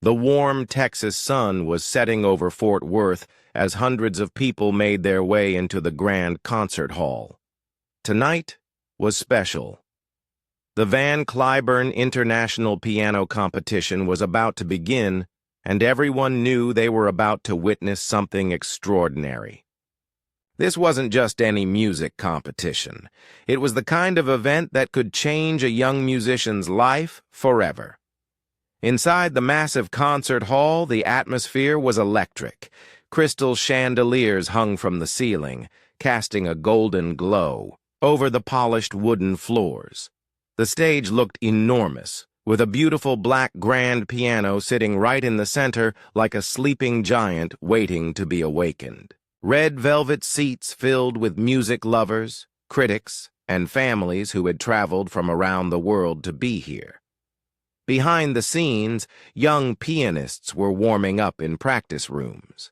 The warm Texas sun was setting over Fort Worth as hundreds of people made their way into the grand concert hall. Tonight was special. The Van Cliburn International Piano Competition was about to begin, and everyone knew they were about to witness something extraordinary. This wasn't just any music competition. It was the kind of event that could change a young musician's life forever. Inside the massive concert hall, the atmosphere was electric. Crystal chandeliers hung from the ceiling, casting a golden glow over the polished wooden floors. The stage looked enormous, with a beautiful black grand piano sitting right in the center like a sleeping giant waiting to be awakened. Red velvet seats filled with music lovers, critics, and families who had traveled from around the world to be here. Behind the scenes, young pianists were warming up in practice rooms.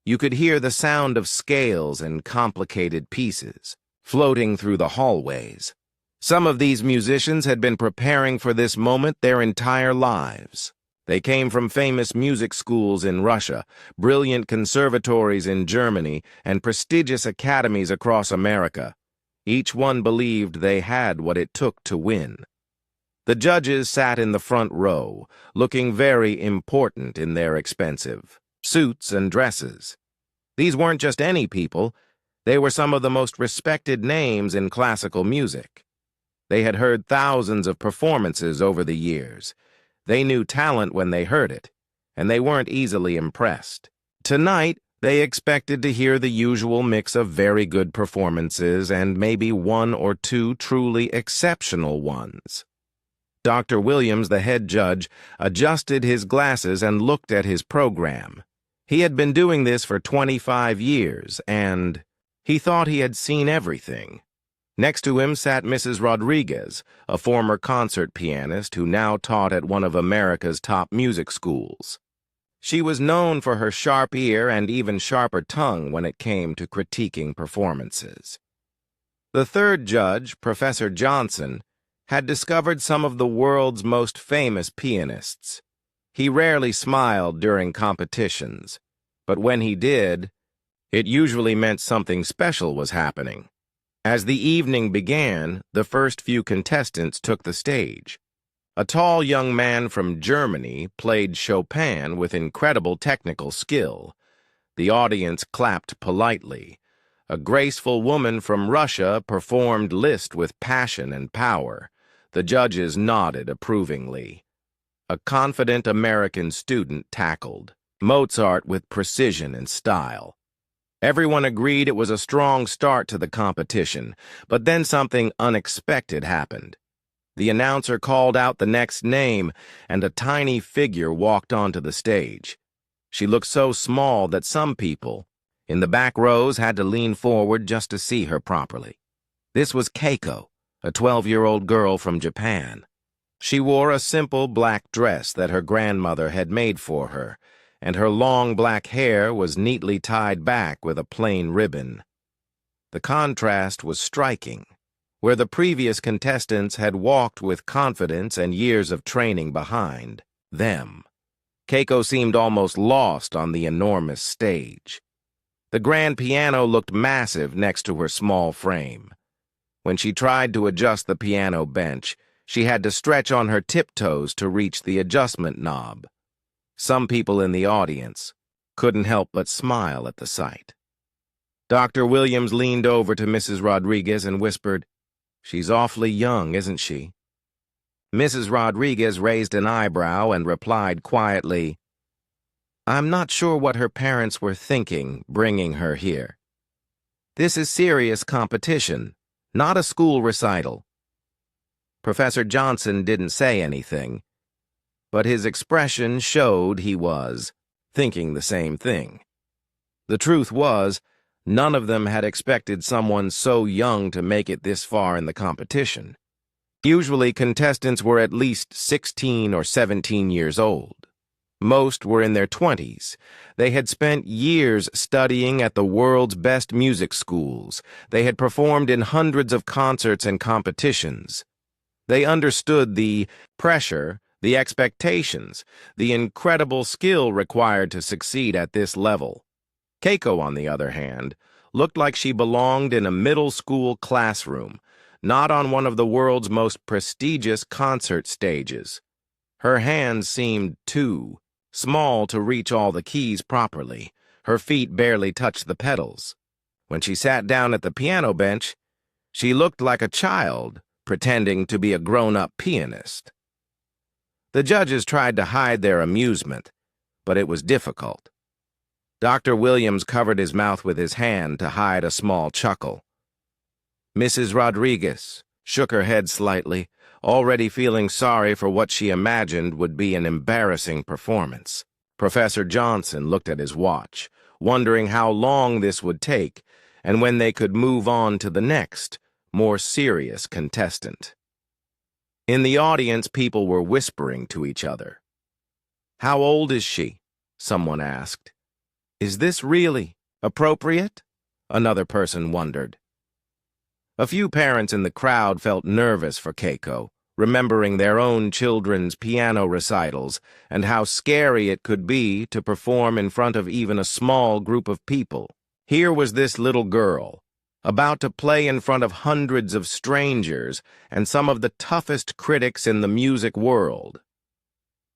You could hear the sound of scales and complicated pieces floating through the hallways. Some of these musicians had been preparing for this moment their entire lives. They came from famous music schools in Russia, brilliant conservatories in Germany, and prestigious academies across America. Each one believed they had what it took to win. The judges sat in the front row, looking very important in their expensive suits and dresses. These weren't just any people. They were some of the most respected names in classical music. They had heard thousands of performances over the years. They knew talent when they heard it, and they weren't easily impressed. Tonight, they expected to hear the usual mix of very good performances and maybe one or two truly exceptional ones. Dr. Williams, the head judge, adjusted his glasses and looked at his program. He had been doing this for 25 years, and he thought he had seen everything. Next to him sat Mrs. Rodriguez, a former concert pianist who now taught at one of America's top music schools. She was known for her sharp ear and even sharper tongue when it came to critiquing performances. The third judge, Professor Johnson, had discovered some of the world's most famous pianists. He rarely smiled during competitions, but when he did, it usually meant something special was happening. As the evening began, the first few contestants took the stage. A tall young man from Germany played Chopin with incredible technical skill. The audience clapped politely. A graceful woman from Russia performed Liszt with passion and power. The judges nodded approvingly. A confident American student tackled Mozart with precision and style. Everyone agreed it was a strong start to the competition, but then something unexpected happened. The announcer called out the next name, and a tiny figure walked onto the stage. She looked so small that some people in the back rows had to lean forward just to see her properly. This was Keiko, a 12-year-old girl from Japan. She wore a simple black dress that her grandmother had made for her, and her long black hair was neatly tied back with a plain ribbon. The contrast was striking. Where the previous contestants had walked with confidence and years of training behind them, Keiko seemed almost lost on the enormous stage. The grand piano looked massive next to her small frame. When she tried to adjust the piano bench, she had to stretch on her tiptoes to reach the adjustment knob. Some people in the audience couldn't help but smile at the sight. Dr. Williams leaned over to Mrs. Rodriguez and whispered, "She's awfully young, isn't she?" Mrs. Rodriguez raised an eyebrow and replied quietly, "I'm not sure what her parents were thinking bringing her here. This is serious competition, not a school recital." Professor Johnson didn't say anything, but his expression showed he was thinking the same thing. The truth was, none of them had expected someone so young to make it this far in the competition. Usually, contestants were at least 16 or 17 years old. Most were in their 20s. They had spent years studying at the world's best music schools. They had performed in hundreds of concerts and competitions. They understood the pressure The expectations, the incredible skill required to succeed at this level. Keiko, on the other hand, looked like she belonged in a middle school classroom, not on one of the world's most prestigious concert stages. Her hands seemed too small to reach all the keys properly. Her feet barely touched the pedals. When she sat down at the piano bench, she looked like a child pretending to be a grown-up pianist. The judges tried to hide their amusement, but it was difficult. Dr. Williams covered his mouth with his hand to hide a small chuckle. Mrs. Rodriguez shook her head slightly, already feeling sorry for what she imagined would be an embarrassing performance. Professor Johnson looked at his watch, wondering how long this would take and when they could move on to the next, more serious contestant. In the audience, people were whispering to each other. "How old is she?" someone asked. "Is this really appropriate?" another person wondered. A few parents in the crowd felt nervous for Keiko, remembering their own children's piano recitals and how scary it could be to perform in front of even a small group of people. Here was this little girl, about to play in front of hundreds of strangers and some of the toughest critics in the music world.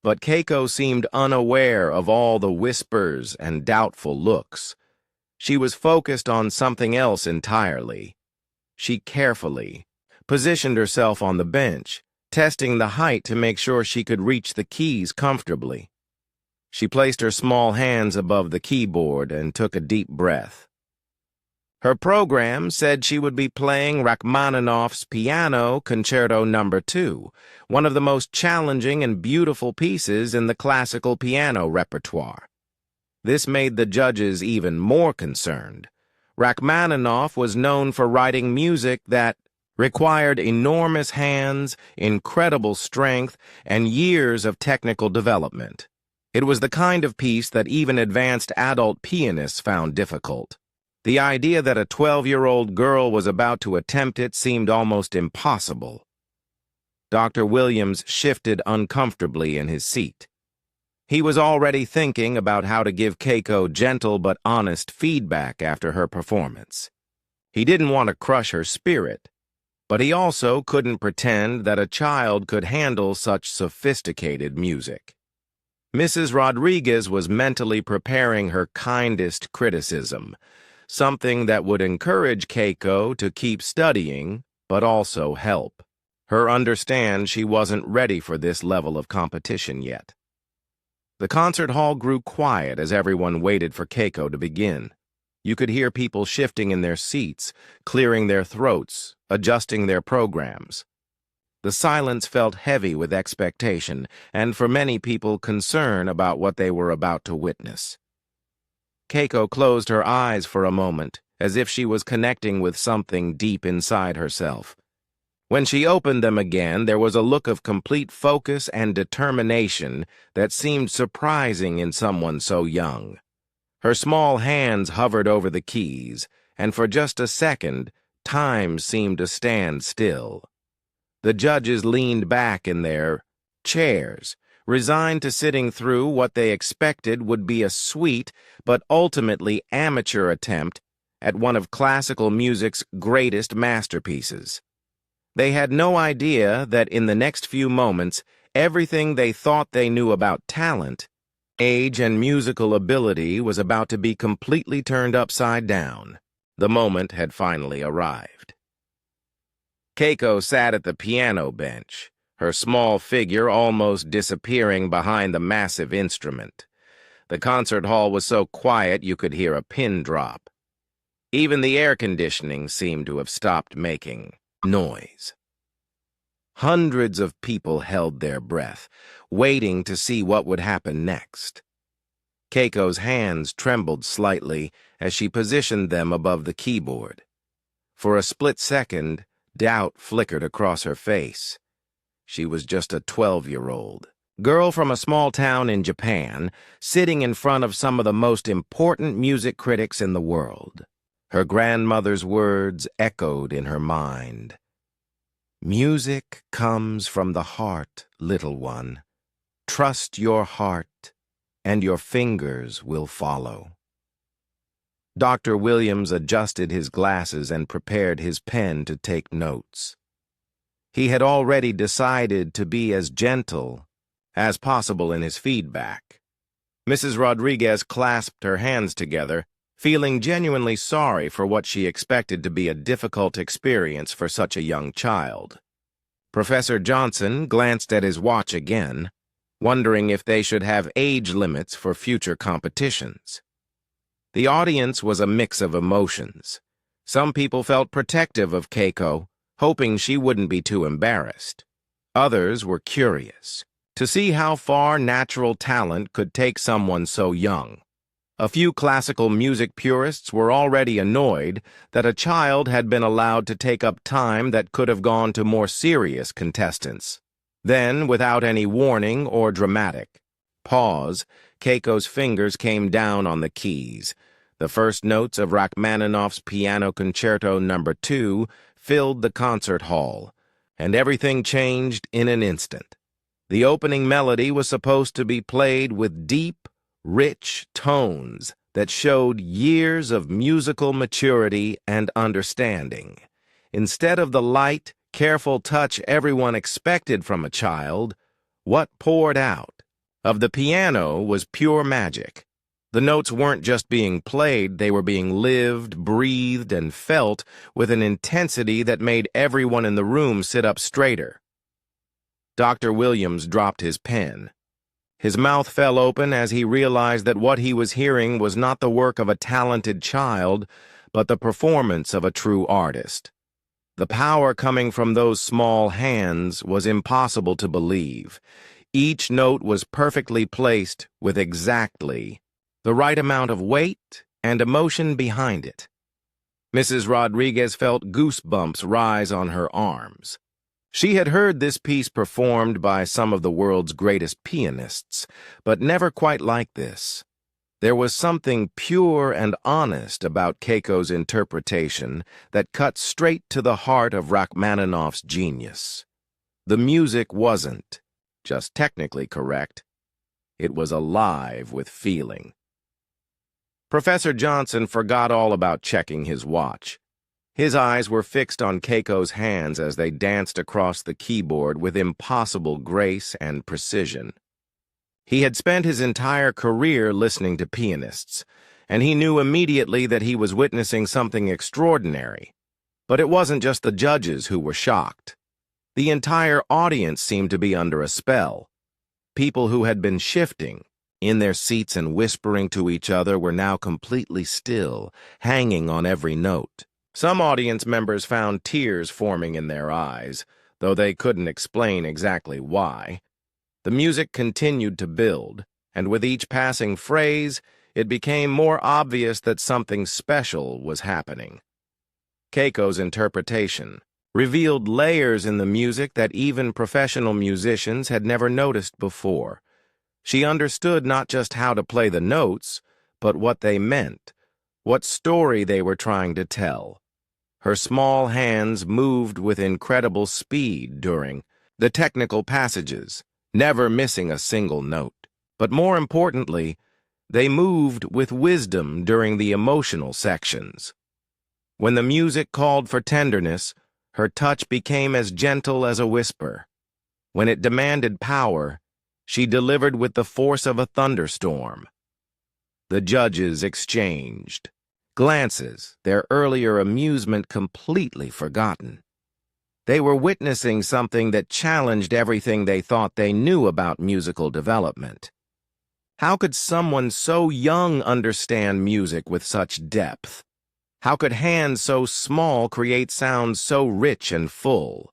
But Keiko seemed unaware of all the whispers and doubtful looks. She was focused on something else entirely. She carefully positioned herself on the bench, testing the height to make sure she could reach the keys comfortably. She placed her small hands above the keyboard and took a deep breath. Her program said she would be playing Rachmaninoff's Piano Concerto No. 2, one of the most challenging and beautiful pieces in the classical piano repertoire. This made the judges even more concerned. Rachmaninoff was known for writing music that required enormous hands, incredible strength, and years of technical development. It was the kind of piece that even advanced adult pianists found difficult. The idea that a 12-year-old girl was about to attempt it seemed almost impossible. Dr. Williams shifted uncomfortably in his seat. He was already thinking about how to give Keiko gentle but honest feedback after her performance. He didn't want to crush her spirit, but he also couldn't pretend that a child could handle such sophisticated music. Mrs. Rodriguez was mentally preparing her kindest criticism, something that would encourage Keiko to keep studying, but also help her understand she wasn't ready for this level of competition yet. The concert hall grew quiet as everyone waited for Keiko to begin. You could hear people shifting in their seats, clearing their throats, adjusting their programs. The silence felt heavy with expectation, and for many people, concern about what they were about to witness. Keiko closed her eyes for a moment, as if she was connecting with something deep inside herself. When she opened them again, there was a look of complete focus and determination that seemed surprising in someone so young. Her small hands hovered over the keys, and for just a second, time seemed to stand still. The judges leaned back in their chairs, resigned to sitting through what they expected would be a sweet but ultimately amateur attempt at one of classical music's greatest masterpieces. They had no idea that in the next few moments, everything they thought they knew about talent, age, and musical ability was about to be completely turned upside down. The moment had finally arrived. Keiko sat at the piano bench, her small figure almost disappearing behind the massive instrument. The concert hall was so quiet you could hear a pin drop. Even the air conditioning seemed to have stopped making noise. Hundreds of people held their breath, waiting to see what would happen next. Keiko's hands trembled slightly as she positioned them above the keyboard. For a split second, doubt flickered across her face. She was just a 12-year-old girl from a small town in Japan, sitting in front of some of the most important music critics in the world. Her grandmother's words echoed in her mind. "Music comes from the heart, little one. Trust your heart, and your fingers will follow. Dr. Williams adjusted his glasses and prepared his pen to take notes. He had already decided to be as gentle as possible in his feedback. Mrs. Rodriguez clasped her hands together, feeling genuinely sorry for what she expected to be a difficult experience for such a young child. Professor Johnson glanced at his watch again, wondering if they should have age limits for future competitions. The audience was a mix of emotions. Some people felt protective of Keiko, hoping she wouldn't be too embarrassed. Others were curious to see how far natural talent could take someone so young. A few classical music purists were already annoyed that a child had been allowed to take up time that could have gone to more serious contestants. Then, without any warning or dramatic pause, Keiko's fingers came down on the keys. The first notes of Rachmaninoff's Piano Concerto No. 2 filled the concert hall, and everything changed in an instant. The opening melody was supposed to be played with deep, rich tones that showed years of musical maturity and understanding. Instead of the light, careful touch everyone expected from a child, what poured out of the piano was pure magic. The notes weren't just being played, they were being lived, breathed, and felt with an intensity that made everyone in the room sit up straighter. Dr. Williams dropped his pen. His mouth fell open as he realized that what he was hearing was not the work of a talented child, but the performance of a true artist. The power coming from those small hands was impossible to believe. Each note was perfectly placed with exactly the right amount of weight and emotion behind it. Mrs. Rodriguez felt goosebumps rise on her arms. She had heard this piece performed by some of the world's greatest pianists, but never quite like this. There was something pure and honest about Keiko's interpretation that cut straight to the heart of Rachmaninoff's genius. The music wasn't just technically correct. It was alive with feeling. Professor Johnson forgot all about checking his watch. His eyes were fixed on Keiko's hands as they danced across the keyboard with impossible grace and precision. He had spent his entire career listening to pianists, and he knew immediately that he was witnessing something extraordinary. But it wasn't just the judges who were shocked. The entire audience seemed to be under a spell. People who had been shifting in their seats and whispering to each other were now completely still, hanging on every note. Some audience members found tears forming in their eyes, though they couldn't explain exactly why. The music continued to build, and with each passing phrase, it became more obvious that something special was happening. Keiko's interpretation revealed layers in the music that even professional musicians had never noticed before. She understood not just how to play the notes, but what they meant, what story they were trying to tell. Her small hands moved with incredible speed during the technical passages, never missing a single note. But more importantly, they moved with wisdom during the emotional sections. When the music called for tenderness, her touch became as gentle as a whisper. When it demanded power, she delivered with the force of a thunderstorm. The judges exchanged glances, their earlier amusement completely forgotten. They were witnessing something that challenged everything they thought they knew about musical development. How could someone so young understand music with such depth? How could hands so small create sounds so rich and full?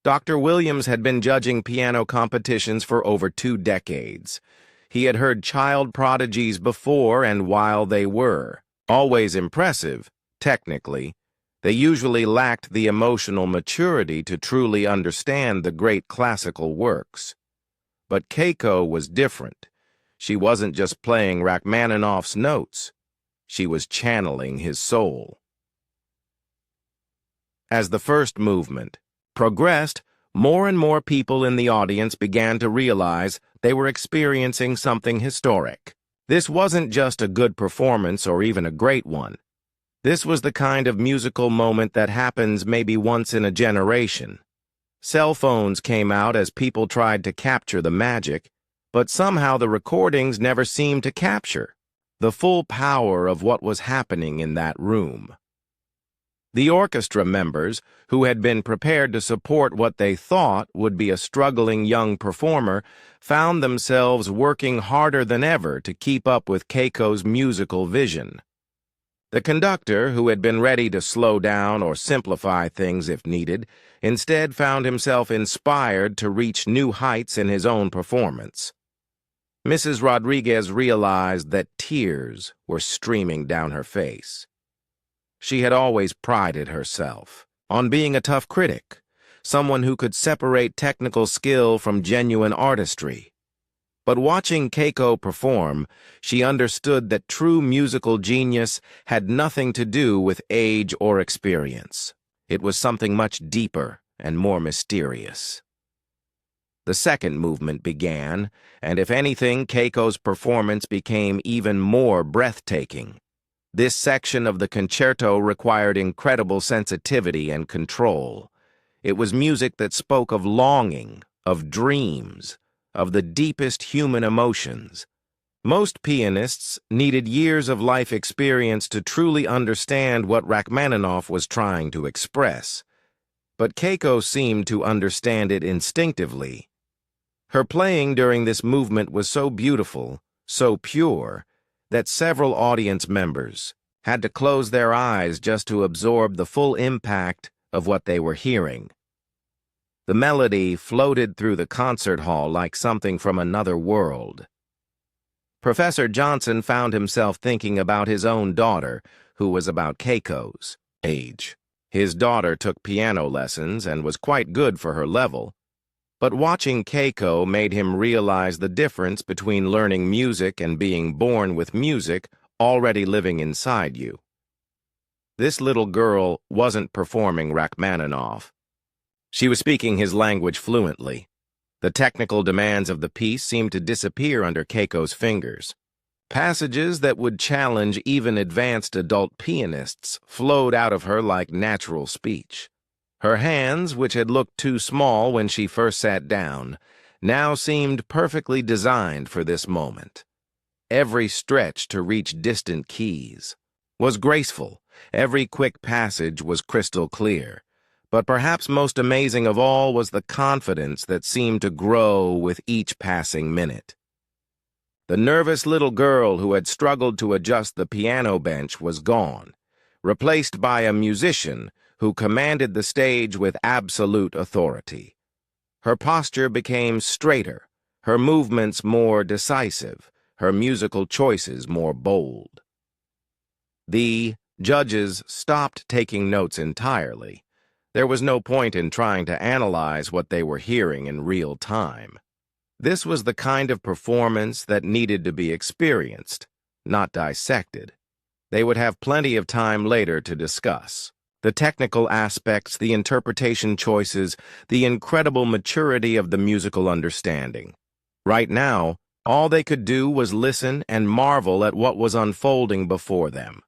Dr. Williams had been judging piano competitions for over 2 decades. He had heard child prodigies before and while they were always impressive, technically, they usually lacked the emotional maturity to truly understand the great classical works. But Keiko was different. She wasn't just playing Rachmaninoff's notes. She was channeling his soul. As the first movement progressed, more and more people in the audience began to realize they were experiencing something historic. This wasn't just a good performance or even a great one. This was the kind of musical moment that happens maybe once in a generation. Cell phones came out as people tried to capture the magic, but somehow the recordings never seemed to capture the full power of what was happening in that room. The orchestra members, who had been prepared to support what they thought would be a struggling young performer, found themselves working harder than ever to keep up with Keiko's musical vision. The conductor, who had been ready to slow down or simplify things if needed, instead found himself inspired to reach new heights in his own performance. Mrs. Rodriguez realized that tears were streaming down her face. She had always prided herself on being a tough critic, someone who could separate technical skill from genuine artistry. But watching Keiko perform, she understood that true musical genius had nothing to do with age or experience. It was something much deeper and more mysterious. The second movement began, and if anything, Keiko's performance became even more breathtaking. This section of the concerto required incredible sensitivity and control. It was music that spoke of longing, of dreams, of the deepest human emotions. Most pianists needed years of life experience to truly understand what Rachmaninoff was trying to express. But Keiko seemed to understand it instinctively. Her playing during this movement was so beautiful, so pure, that several audience members had to close their eyes just to absorb the full impact of what they were hearing. The melody floated through the concert hall like something from another world. Professor Johnson found himself thinking about his own daughter, who was about Keiko's age. His daughter took piano lessons and was quite good for her level, but watching Keiko made him realize the difference between learning music and being born with music already living inside you. This little girl wasn't performing Rachmaninoff. She was speaking his language fluently. The technical demands of the piece seemed to disappear under Keiko's fingers. Passages that would challenge even advanced adult pianists flowed out of her like natural speech. Her hands, which had looked too small when she first sat down, now seemed perfectly designed for this moment. Every stretch to reach distant keys was graceful. Every quick passage was crystal clear. But perhaps most amazing of all was the confidence that seemed to grow with each passing minute. The nervous little girl who had struggled to adjust the piano bench was gone, replaced by a musician who commanded the stage with absolute authority. Her posture became straighter, her movements more decisive, her musical choices more bold. The judges stopped taking notes entirely. There was no point in trying to analyze what they were hearing in real time. This was the kind of performance that needed to be experienced, not dissected. They would have plenty of time later to discuss the technical aspects, the interpretation choices, the incredible maturity of the musical understanding. Right now, all they could do was listen and marvel at what was unfolding before them.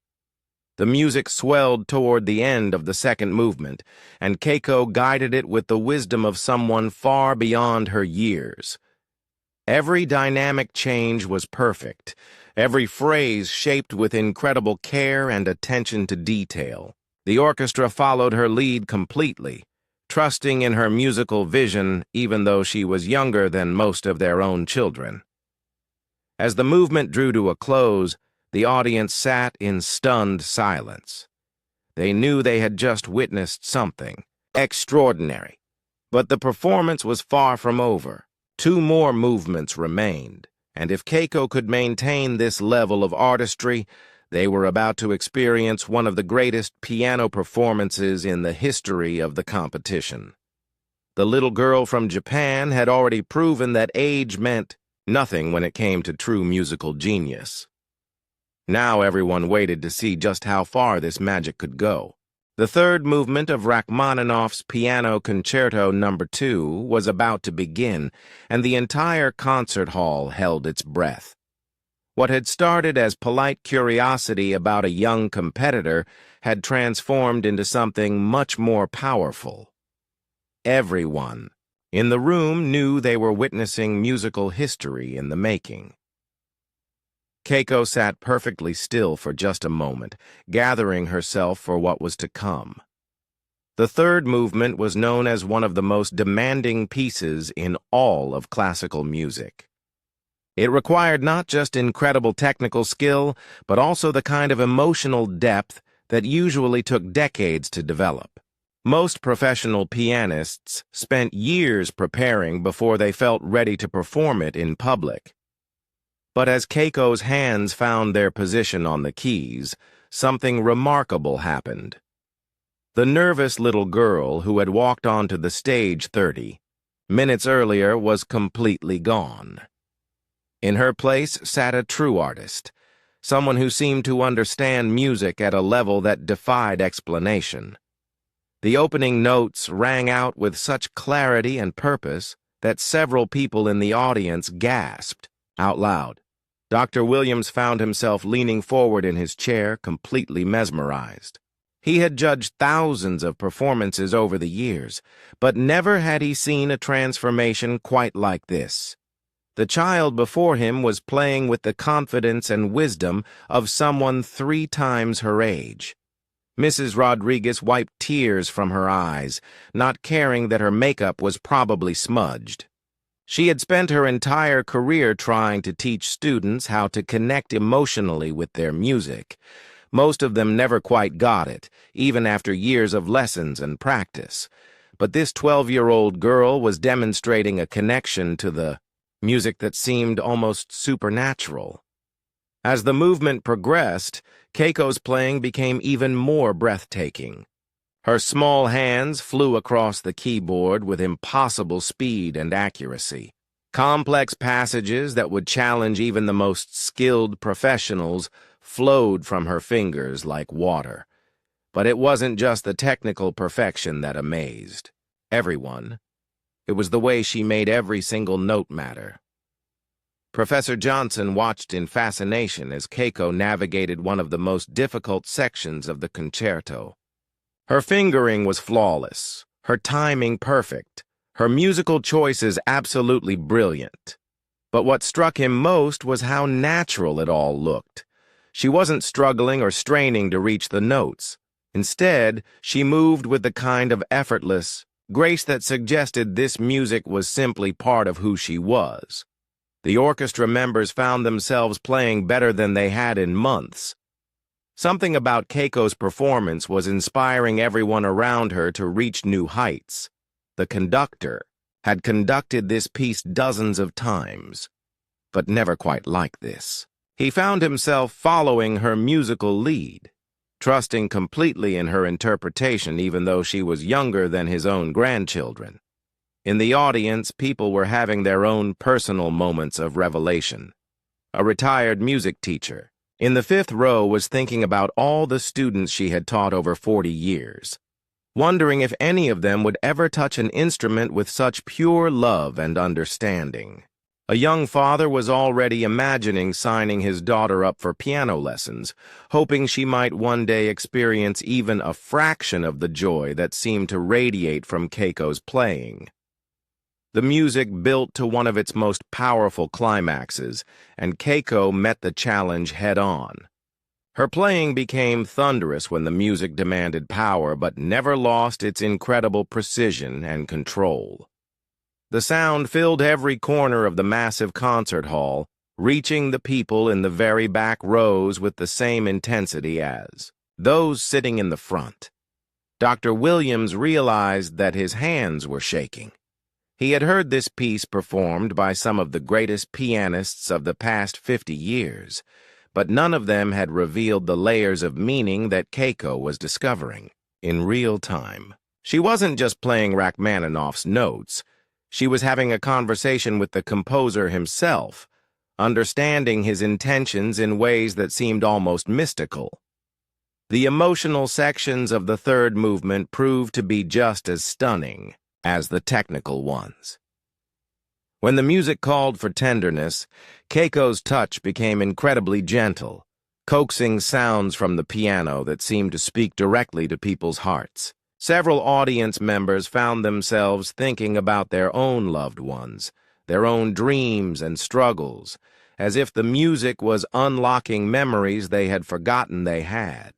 The music swelled toward the end of the second movement, and Keiko guided it with the wisdom of someone far beyond her years. Every dynamic change was perfect, every phrase shaped with incredible care and attention to detail. The orchestra followed her lead completely, trusting in her musical vision even though she was younger than most of their own children. As the movement drew to a close, the audience sat in stunned silence. They knew they had just witnessed something extraordinary, but the performance was far from over. 2 more movements remained, and if Keiko could maintain this level of artistry, they were about to experience one of the greatest piano performances in the history of the competition. The little girl from Japan had already proven that age meant nothing when it came to true musical genius. Now everyone waited to see just how far this magic could go. The third movement of Rachmaninoff's Piano Concerto No. 2 was about to begin, and the entire concert hall held its breath. What had started as polite curiosity about a young competitor had transformed into something much more powerful. Everyone in the room knew they were witnessing musical history in the making. Keiko sat perfectly still for just a moment, gathering herself for what was to come. The third movement was known as one of the most demanding pieces in all of classical music. It required not just incredible technical skill, but also the kind of emotional depth that usually took decades to develop. Most professional pianists spent years preparing before they felt ready to perform it in public. But as Keiko's hands found their position on the keys, something remarkable happened. The nervous little girl who had walked onto the stage 30 minutes earlier was completely gone. In her place sat a true artist, someone who seemed to understand music at a level that defied explanation. The opening notes rang out with such clarity and purpose that several people in the audience gasped out loud. Dr. Williams found himself leaning forward in his chair, completely mesmerized. He had judged thousands of performances over the years, but never had he seen a transformation quite like this. The child before him was playing with the confidence and wisdom of someone 3 times her age. Mrs. Rodriguez wiped tears from her eyes, not caring that her makeup was probably smudged. She had spent her entire career trying to teach students how to connect emotionally with their music. Most of them never quite got it, even after years of lessons and practice. But this 12-year-old girl was demonstrating a connection to the music that seemed almost supernatural. As the movement progressed, Keiko's playing became even more breathtaking. Her small hands flew across the keyboard with impossible speed and accuracy. Complex passages that would challenge even the most skilled professionals flowed from her fingers like water. But it wasn't just the technical perfection that amazed everyone. It was the way she made every single note matter. Professor Johnson watched in fascination as Keiko navigated one of the most difficult sections of the concerto. Her fingering was flawless, her timing perfect, her musical choices absolutely brilliant. But what struck him most was how natural it all looked. She wasn't struggling or straining to reach the notes. Instead, she moved with the kind of effortless grace that suggested this music was simply part of who she was. The orchestra members found themselves playing better than they had in months. Something about Keiko's performance was inspiring everyone around her to reach new heights. The conductor had conducted this piece dozens of times, but never quite like this. He found himself following her musical lead, trusting completely in her interpretation even though she was younger than his own grandchildren. In the audience, people were having their own personal moments of revelation. A retired music teacher in the 5th row was thinking about all the students she had taught over 40 years, wondering if any of them would ever touch an instrument with such pure love and understanding. A young father was already imagining signing his daughter up for piano lessons, hoping she might one day experience even a fraction of the joy that seemed to radiate from Keiko's playing. The music built to one of its most powerful climaxes, and Keiko met the challenge head-on. Her playing became thunderous when the music demanded power, but never lost its incredible precision and control. The sound filled every corner of the massive concert hall, reaching the people in the very back rows with the same intensity as those sitting in the front. Dr. Williams realized that his hands were shaking. He had heard this piece performed by some of the greatest pianists of the past 50 years, but none of them had revealed the layers of meaning that Keiko was discovering in real time. She wasn't just playing Rachmaninoff's notes. She was having a conversation with the composer himself, understanding his intentions in ways that seemed almost mystical. The emotional sections of the third movement proved to be just as stunning as the technical ones. When the music called for tenderness, Keiko's touch became incredibly gentle, coaxing sounds from the piano that seemed to speak directly to people's hearts. Several audience members found themselves thinking about their own loved ones, their own dreams and struggles, as if the music was unlocking memories they had forgotten they had.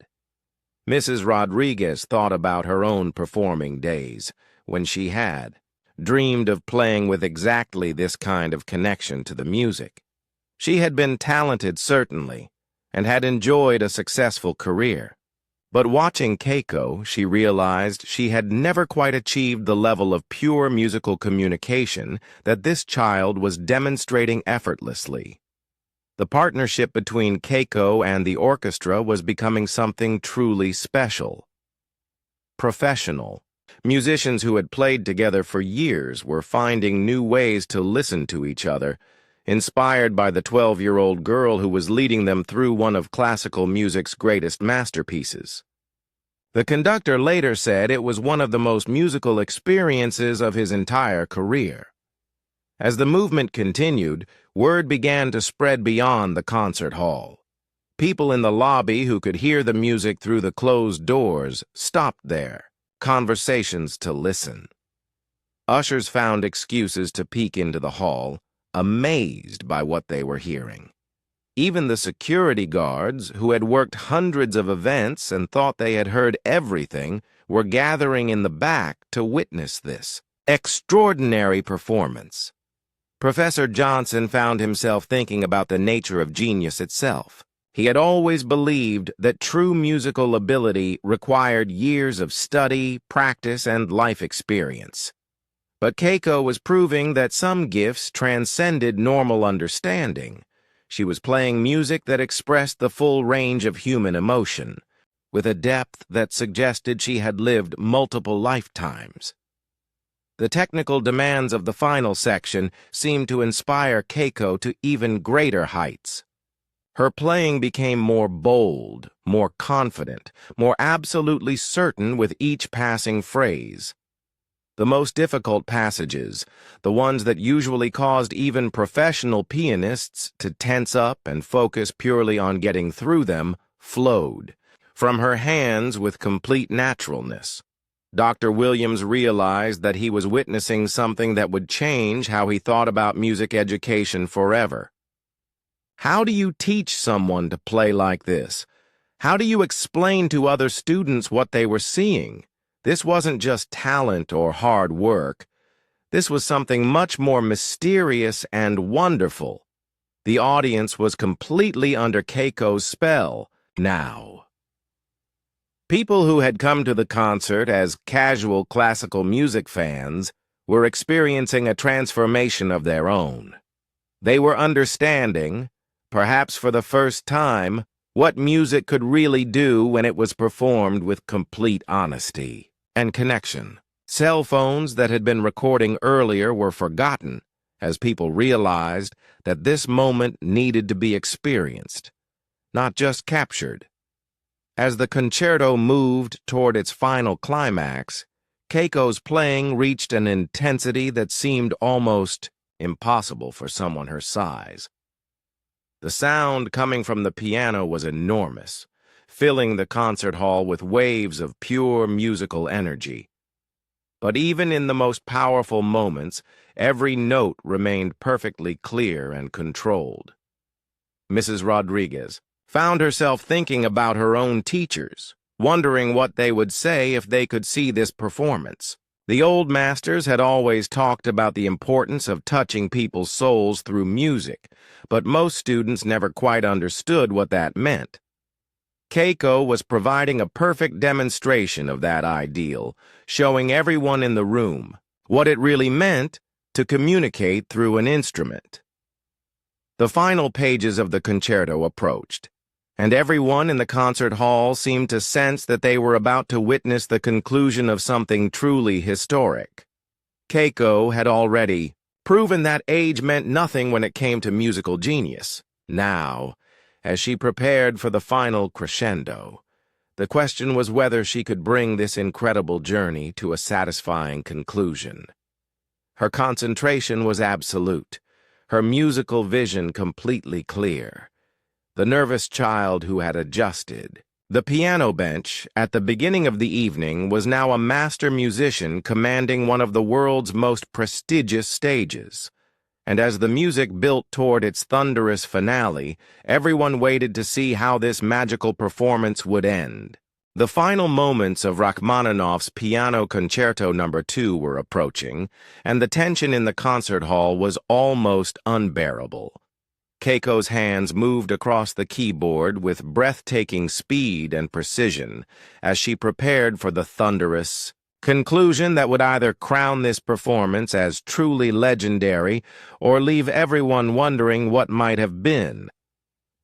Mrs. Rodriguez thought about her own performing days, when she had dreamed of playing with exactly this kind of connection to the music. She had been talented, certainly, and had enjoyed a successful career. But watching Keiko, she realized she had never quite achieved the level of pure musical communication that this child was demonstrating effortlessly. The partnership between Keiko and the orchestra was becoming something truly special. Professional. Musicians who had played together for years were finding new ways to listen to each other, inspired by the 12-year-old girl who was leading them through one of classical music's greatest masterpieces. The conductor later said it was one of the most musical experiences of his entire career. As the movement continued, word began to spread beyond the concert hall. People in the lobby who could hear the music through the closed doors stopped there, conversations to listen. Ushers found excuses to peek into the hall, amazed by what they were hearing. Even the security guards, who had worked hundreds of events and thought they had heard everything, were gathering in the back to witness this extraordinary performance. Professor Johnson found himself thinking about the nature of genius itself. He had always believed that true musical ability required years of study, practice, and life experience. But Keiko was proving that some gifts transcended normal understanding. She was playing music that expressed the full range of human emotion, with a depth that suggested she had lived multiple lifetimes. The technical demands of the final section seemed to inspire Keiko to even greater heights. Her playing became more bold, more confident, more absolutely certain with each passing phrase. The most difficult passages, the ones that usually caused even professional pianists to tense up and focus purely on getting through them, flowed from her hands with complete naturalness. Dr. Williams realized that he was witnessing something that would change how he thought about music education forever. How do you teach someone to play like this? How do you explain to other students what they were seeing? This wasn't just talent or hard work. This was something much more mysterious and wonderful. The audience was completely under Keiko's spell now. People who had come to the concert as casual classical music fans were experiencing a transformation of their own. They were understanding, perhaps for the first time, what music could really do when it was performed with complete honesty and connection. Cell phones that had been recording earlier were forgotten as people realized that this moment needed to be experienced, not just captured. As the concerto moved toward its final climax, Keiko's playing reached an intensity that seemed almost impossible for someone her size. The sound coming from the piano was enormous, filling the concert hall with waves of pure musical energy. But even in the most powerful moments, every note remained perfectly clear and controlled. Mrs. Rodriguez found herself thinking about her own teachers, wondering what they would say if they could see this performance. The old masters had always talked about the importance of touching people's souls through music, but most students never quite understood what that meant. Keiko was providing a perfect demonstration of that ideal, showing everyone in the room what it really meant to communicate through an instrument. The final pages of the concerto approached, and everyone in the concert hall seemed to sense that they were about to witness the conclusion of something truly historic. Keiko had already proven that age meant nothing when it came to musical genius. Now, as she prepared for the final crescendo, The question was whether she could bring this incredible journey to a satisfying conclusion. Her concentration was absolute, her musical vision completely clear. The nervous child who had adjusted. The piano bench, at the beginning of the evening, was now a master musician commanding one of the world's most prestigious stages. And as the music built toward its thunderous finale, everyone waited to see how this magical performance would end. The final moments of Rachmaninoff's Piano Concerto No. 2 were approaching, and the tension in the concert hall was almost unbearable. Keiko's hands moved across the keyboard with breathtaking speed and precision as she prepared for the thunderous conclusion that would either crown this performance as truly legendary or leave everyone wondering what might have been.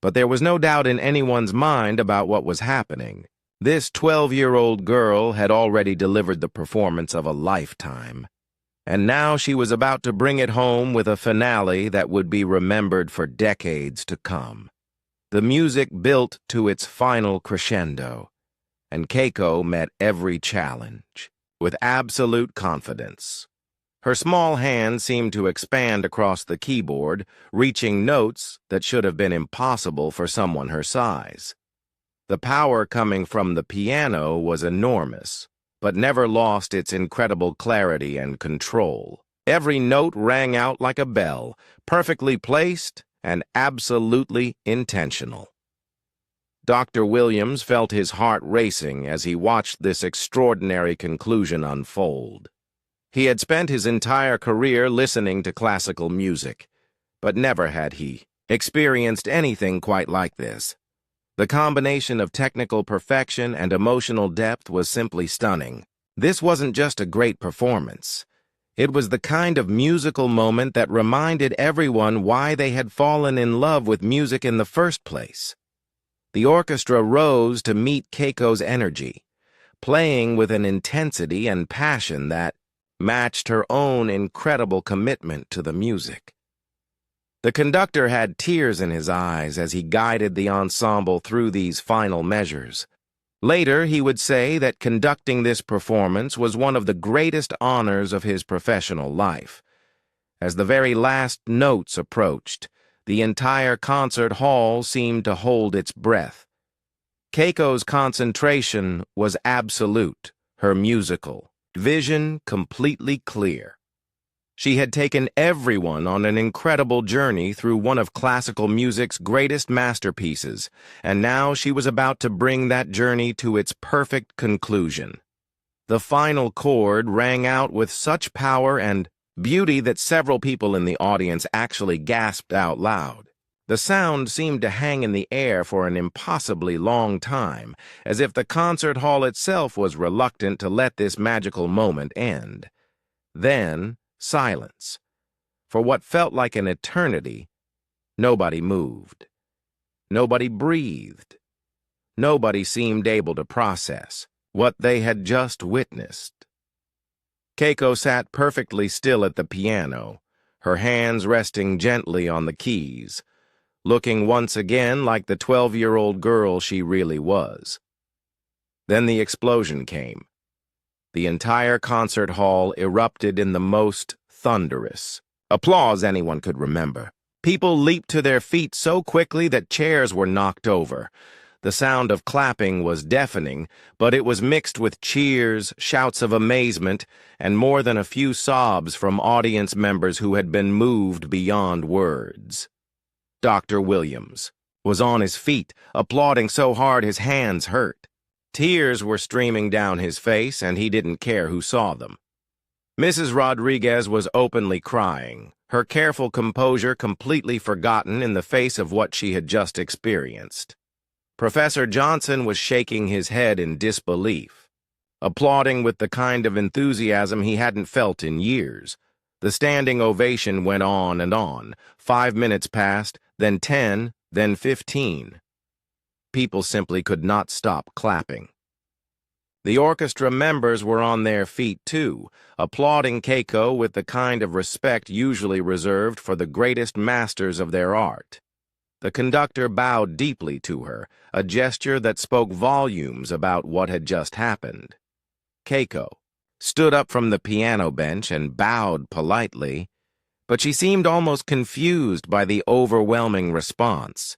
But there was no doubt in anyone's mind about what was happening. This 12-year-old girl had already delivered the performance of a lifetime. And now she was about to bring it home with a finale that would be remembered for decades to come. The music built to its final crescendo, and Keiko met every challenge with absolute confidence. Her small hand seemed to expand across the keyboard, reaching notes that should have been impossible for someone her size. The power coming from the piano was enormous, but never lost its incredible clarity and control. Every note rang out like a bell, perfectly placed and absolutely intentional. Dr. Williams felt his heart racing as he watched this extraordinary conclusion unfold. He had spent his entire career listening to classical music, but never had he experienced anything quite like this. The combination of technical perfection and emotional depth was simply stunning. This wasn't just a great performance. It was the kind of musical moment that reminded everyone why they had fallen in love with music in the first place. The orchestra rose to meet Keiko's energy, playing with an intensity and passion that matched her own incredible commitment to the music. The conductor had tears in his eyes as he guided the ensemble through these final measures. Later, he would say that conducting this performance was one of the greatest honors of his professional life. As the very last notes approached, the entire concert hall seemed to hold its breath. Keiko's concentration was absolute, her musical vision completely clear. She had taken everyone on an incredible journey through one of classical music's greatest masterpieces, and now she was about to bring that journey to its perfect conclusion. The final chord rang out with such power and beauty that several people in the audience actually gasped out loud. The sound seemed to hang in the air for an impossibly long time, as if the concert hall itself was reluctant to let this magical moment end. Then, silence. For what felt like an eternity, nobody moved. Nobody breathed. Nobody seemed able to process what they had just witnessed. Keiko sat perfectly still at the piano, her hands resting gently on the keys, looking once again like the 12-year-old girl she really was. Then the explosion came. The entire concert hall erupted in the most thunderous applause anyone could remember. People leaped to their feet so quickly that chairs were knocked over. The sound of clapping was deafening, but it was mixed with cheers, shouts of amazement, and more than a few sobs from audience members who had been moved beyond words. Dr. Williams was on his feet, applauding so hard his hands hurt. Tears were streaming down his face, and he didn't care who saw them. Mrs. Rodriguez was openly crying, her careful composure completely forgotten in the face of what she had just experienced. Professor Johnson was shaking his head in disbelief, applauding with the kind of enthusiasm he hadn't felt in years. The standing ovation went on and on. 5 minutes passed, then 10, then 15. People simply could not stop clapping. The orchestra members were on their feet, too, applauding Keiko with the kind of respect usually reserved for the greatest masters of their art. The conductor bowed deeply to her, a gesture that spoke volumes about what had just happened. Keiko stood up from the piano bench and bowed politely, but she seemed almost confused by the overwhelming response.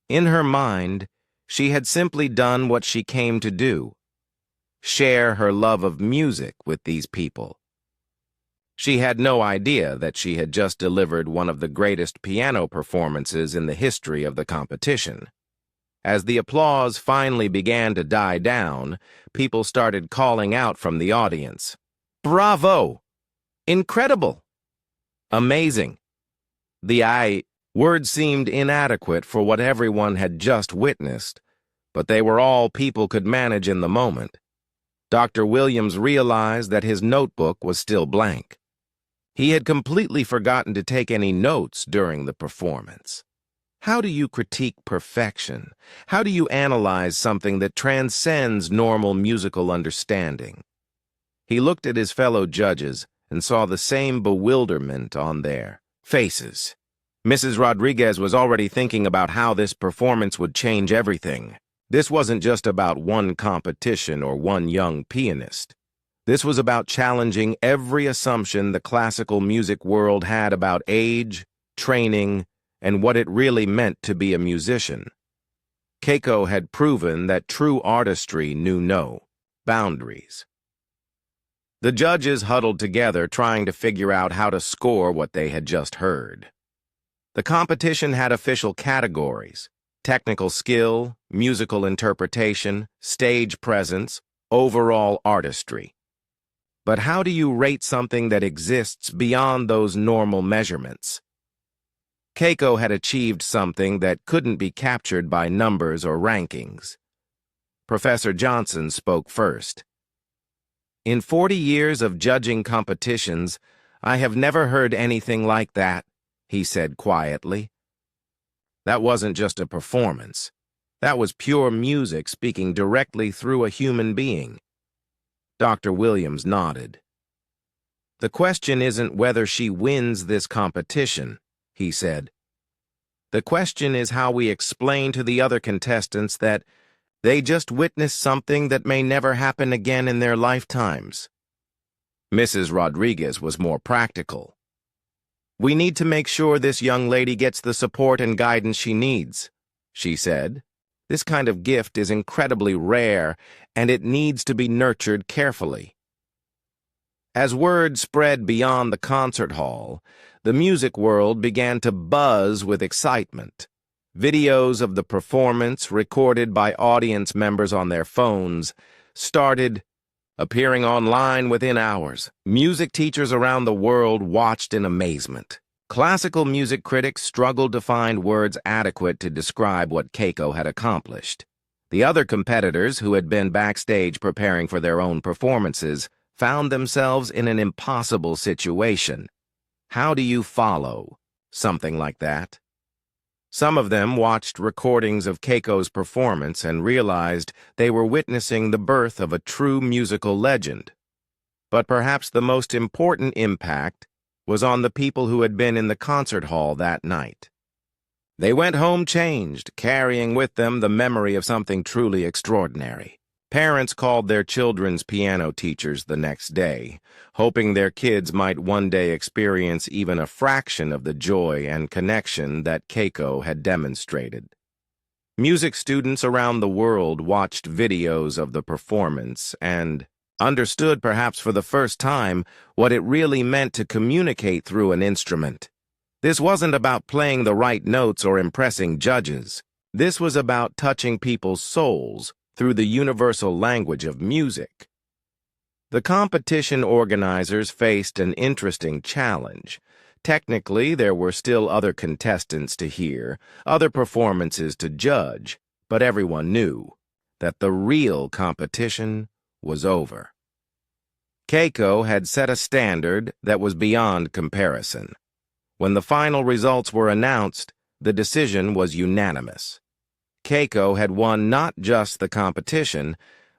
In her mind, she had simply done what she came to do: share her love of music with these people. She had no idea that she had just delivered one of the greatest piano performances in the history of the competition. As the applause finally began to die down, people started calling out from the audience, "Bravo! Incredible! Amazing!" The words seemed inadequate for what everyone had just witnessed, but they were all people could manage in the moment. Dr. Williams realized that his notebook was still blank. He had completely forgotten to take any notes during the performance. How do you critique perfection? How do you analyze something that transcends normal musical understanding? He looked at his fellow judges and saw the same bewilderment on their faces. Mrs. Rodriguez was already thinking about how this performance would change everything. This wasn't just about one competition or one young pianist. This was about challenging every assumption the classical music world had about age, training, and what it really meant to be a musician. Keiko had proven that true artistry knew no boundaries. The judges huddled together, trying to figure out how to score what they had just heard. The competition had official categories: technical skill, musical interpretation, stage presence, overall artistry. But how do you rate something that exists beyond those normal measurements? Keiko had achieved something that couldn't be captured by numbers or rankings. Professor Johnson spoke first. "In 40 years of judging competitions, I have never heard anything like that," he said quietly. That wasn't just a performance. That was pure music speaking directly through a human being. Dr. Williams nodded. "The question isn't whether she wins this competition," he said. "The question is how we explain to the other contestants that they just witnessed something that may never happen again in their lifetimes." Mrs. Rodriguez was more practical. "We need to make sure this young lady gets the support and guidance she needs," she said. "This kind of gift is incredibly rare, and it needs to be nurtured carefully." As word spread beyond the concert hall, the music world began to buzz with excitement. Videos of the performance, recorded by audience members on their phones, started appearing online within hours. Music teachers around the world watched in amazement. Classical music critics struggled to find words adequate to describe what Keiko had accomplished. The other competitors, who had been backstage preparing for their own performances, found themselves in an impossible situation. How do you follow something like that? Some of them watched recordings of Keiko's performance and realized they were witnessing the birth of a true musical legend. But perhaps the most important impact was on the people who had been in the concert hall that night. They went home changed, carrying with them the memory of something truly extraordinary. Parents called their children's piano teachers the next day, hoping their kids might one day experience even a fraction of the joy and connection that Keiko had demonstrated. Music students around the world watched videos of the performance and understood, perhaps for the first time, what it really meant to communicate through an instrument. This wasn't about playing the right notes or impressing judges. This was about touching people's souls through the universal language of music. The competition organizers faced an interesting challenge. Technically, there were still other contestants to hear, other performances to judge, but everyone knew that the real competition was over. Keiko had set a standard that was beyond comparison. When the final results were announced, the decision was unanimous. Keiko had won not just the competition,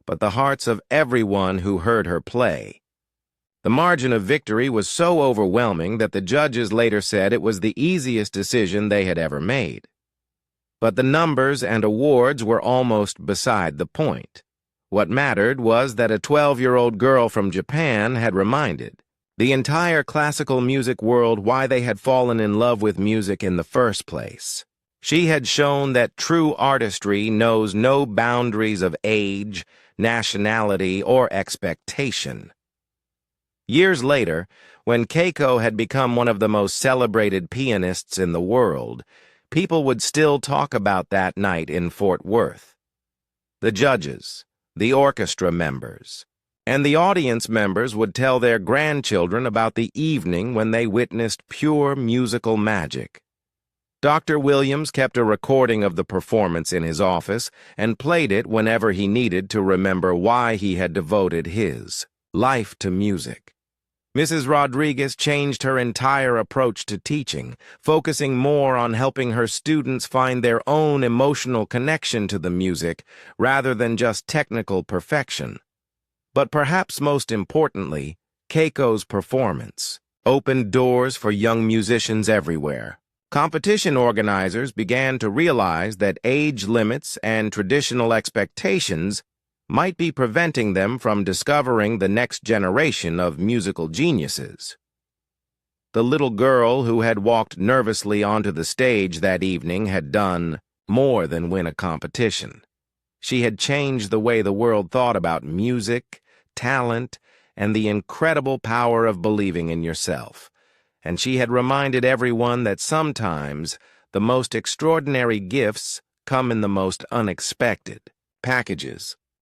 but the hearts of everyone who heard her play. The margin of victory was so overwhelming that the judges later said it was the easiest decision they had ever made. But the numbers and awards were almost beside the point. What mattered was that a 12-year-old girl from Japan had reminded the entire classical music world why they had fallen in love with music in the first place. She had shown that true artistry knows no boundaries of age, nationality, or expectation. Years later, when Keiko had become one of the most celebrated pianists in the world, people would still talk about that night in Fort Worth. The judges, the orchestra members, and the audience members would tell their grandchildren about the evening when they witnessed pure musical magic. Dr. Williams kept a recording of the performance in his office and played it whenever he needed to remember why he had devoted his life to music. Mrs. Rodriguez changed her entire approach to teaching, focusing more on helping her students find their own emotional connection to the music rather than just technical perfection. But perhaps most importantly, Keiko's performance opened doors for young musicians everywhere. Competition organizers began to realize that age limits and traditional expectations might be preventing them from discovering the next generation of musical geniuses. The little girl who had walked nervously onto the stage that evening had done more than win a competition. She had changed the way the world thought about music, talent, and the incredible power of believing in yourself. And she had reminded everyone that sometimes the most extraordinary gifts come in the most unexpected packages.